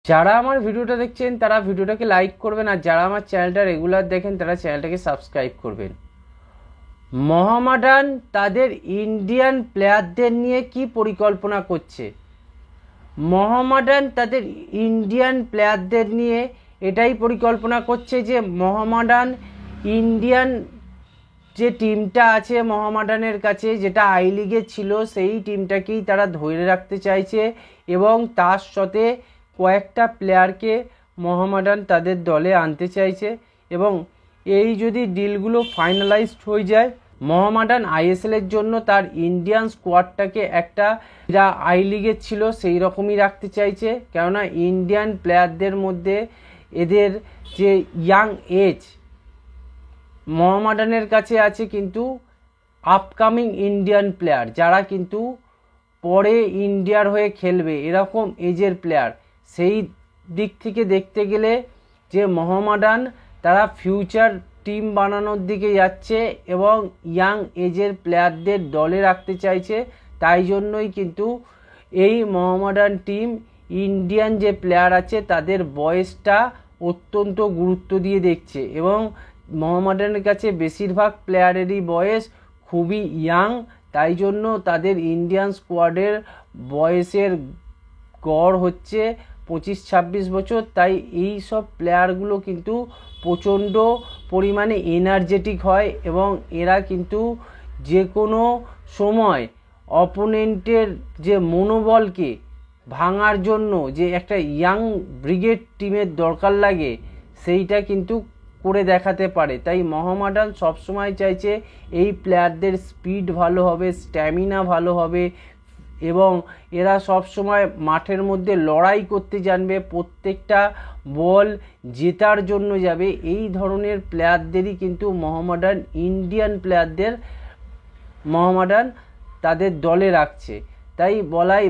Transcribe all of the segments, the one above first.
যারা আমার ভিডিওটা দেখছেন তারা ভিডিওটাকে লাইক করবেন, আর যারা আমার চ্যানেলটা রেগুলার দেখেন তারা চ্যানেলটাকে সাবস্ক্রাইব করবেন। মোহামেডান তাদের ইন্ডিয়ান প্লেয়ারদের নিয়ে কি পরিকল্পনা করছে? মোহামেডান তাদের ইন্ডিয়ান প্লেয়ারদের নিয়ে এটাই পরিকল্পনা করছে যে মোহামেডান ইন্ডিয়ান যে টিমটা আছে মোহামেডানের কাছে, যেটা আই লিগে ছিল, সেই টিমটাকেই তারা ধরে রাখতে চাইছে এবং তার সাথে কয়েকটা প্লেয়ারকে মোহামেডান তাদের দলে আনতে চাইছে। এবং এই যদি ডিলগুলো ফাইনালাইজড হয়ে যায়, মোহামেডান আইএসএলের জন্য তার ইন্ডিয়ান স্কোয়াডটাকে একটা যা আই লিগের ছিল সেই রকমই রাখতে চাইছে, কেননা ইন্ডিয়ান প্লেয়ারদের মধ্যে এদের যে ইয়াং এজ মোহামেডানের কাছে আছে, কিন্তু আপকামিং ইন্ডিয়ান প্লেয়ার যারা কিন্তু পরে ইন্ডিয়ার হয়ে খেলবে এরকম এজের প্লেয়ার, সেই দিক থেকে দেখতে গেলে যে মোহামেডান তারা ফিউচার টিম বানানোর দিকে যাচ্ছে এবং ইয়াং এজের প্লেয়ারদের দলে রাখতে চাইছে। তাই জন্যই কিন্তু এই মোহামেডান টিম ইন্ডিয়ান যে প্লেয়ার আছে তাদের বয়সটা অত্যন্ত গুরুত্ব দিয়ে দেখছে এবং মোহামেডানের কাছে বেশিরভাগ প্লেয়ারেরই বয়স খুবই ইয়াং। তাই জন্য তাদের ইন্ডিয়ান স্কোয়াডের বয়সের গড় হচ্ছে 25-26 বছর। তাই এই সব প্লেয়ারগুলো কিন্তু প্রচণ্ড পরিমাণে এনার্জেটিক হয় এবং এরা কিন্তু যে কোনো সময় অপোনেন্টের যে মনোবলকে ভাঙার জন্য যে একটা ইয়াং ব্রিগেড টিমের দরকার লাগে সেইটা কিন্তু করে দেখাতে পারে। তাই মোহামেডান সবসময় চাইছে এই প্লেয়ারদের স্পিড ভালো হবে, স্ট্যামিনা ভালো হবে এবং এরা সবসময় মাঠের মধ্যে লড়াই করতে জানবে, প্রত্যেকটা বল জেতার জন্য যাবে। এই ধরনের প্লেয়ারদেরই কিন্তু মোহামেডান ইন্ডিয়ান প্লেয়ারদের মোহামেডান তাদের দলে রাখছে। তাই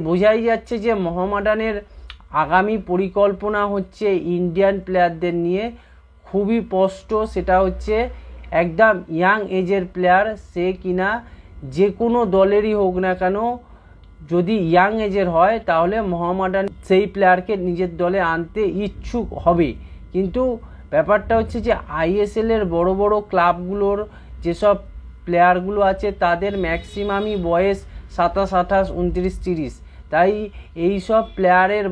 বোঝাই যাচ্ছে যে মোহামেডানের আগামী পরিকল্পনা হচ্ছে ইন্ডিয়ান প্লেয়ারদের নিয়ে খুবই স্পষ্ট। সেটা হচ্ছে একদম ইয়াং এজের প্লেয়ার, সে কিনা যে কোনো দলেরই হোক না কেন, যদি ইয়াং এজের হয় তাহলে মোহামেডান সেই প্লেয়ারকে নিজের দলে আনতে ইচ্ছুক হবে। কিন্তু ব্যাপারটা হচ্ছে যে আইএসএলের বড় বড় ক্লাবগুলোর যেসব প্লেয়ারগুলো আছে তাদের ম্যাক্সিমামই বয়স 27, 28, 29, 30। তাই এই সব প্লেয়ারের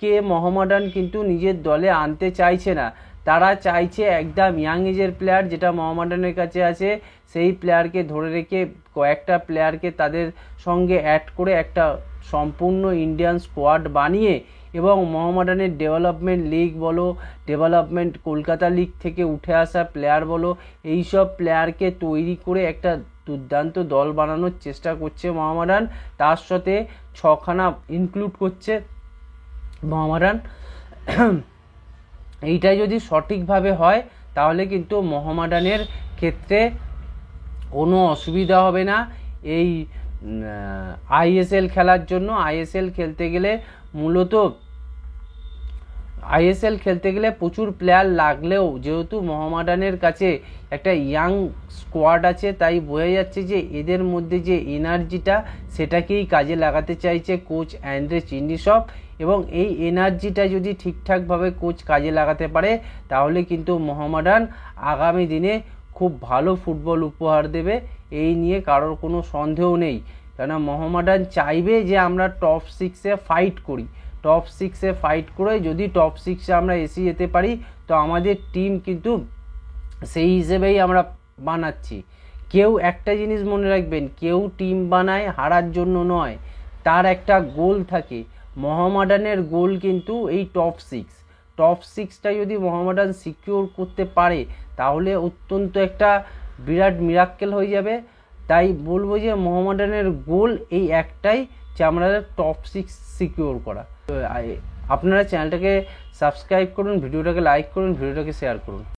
কে মোহামেডান কিন্তু নিজের দলে আনতে চাইছে না। তারা চাইছে একদম ইয়াং এজের প্লেয়ার যেটা মোহামেডানের কাছে আছে সেই প্লেয়ারকে ধরে রেখে কয়েকটা প্লেয়ারকে তাদের সঙ্গে অ্যাড করে একটা সম্পূর্ণ ইন্ডিয়ান স্কোয়াড বানিয়ে এবং মোহামেডানের ডেভেলপমেন্ট লিগ বলো, ডেভেলপমেন্ট কলকাতা লিগ থেকে উঠে আসা প্লেয়ার বলো, এই সব প্লেয়ারকে তৈরি করে একটা দুর্দান্ত দল বানানোর চেষ্টা করছে মোহামেডান। তার সাথে 6খানা ইনক্লুড করছে মোহামেডান। এইটাই যদি সঠিকভাবে হয় তাহলে কিন্তু মোহামেডানের ক্ষেত্রে কোনো অসুবিধা হবে না এই আইএসএল খেলার জন্য। আইএসএল খেলতে গেলে প্রচুর প্লেয়ার লাগলেও যেহেতু মোহামেডানের কাছে একটা ইয়াং স্কোয়াড আছে, তাই বোঝা যাচ্ছে যে এদের মধ্যে যে এনার্জিটা সেটাকেই কাজে লাগাতে চাইছে কোচ অ্যান্ড্রে চিন্ডিসপ। এবং এই এনার্জিটা যদি ঠিকঠাকভাবে কোচ কাজে লাগাতে পারে তাহলে কিন্তু মোহামেডান আগামী দিনে খুব ভালো ফুটবল উপহার দেবে, এই নিয়ে কারোর কোনো সন্দেহ নেই। কেননা মোহামেডান চাইবে যে আমরা টপ 6-এ ফাইট করি, টপ 6-এ ফাইট করে যদি টপ 6-এ আমরা এসে যেতে পারি তো আমাদের টিম কিন্তু সেই হিসেবেই আমরা বানাচ্ছি। কেউ একটা জিনিস মনে রাখবেন, কেউ টিম বানায় হারার জন্য নয়, তার একটা গোল থাকে। মোহামেডানের গোল কিন্তু এই টপ 6টা যদি মোহামেডান সিকিউর করতে পারে তাহলে অত্যন্ত একটা বিরাট মিরাক্কেল হয়ে যাবে। তাই বলবো যে মোহামেডানের গোল এই একটাই যে আমরা টপ 6 সিকিউর করা। আপনারা চ্যানেলটাকে সাবস্ক্রাইব করুন, ভিডিওটাকে লাইক করুন, ভিডিওটাকে শেয়ার করুন।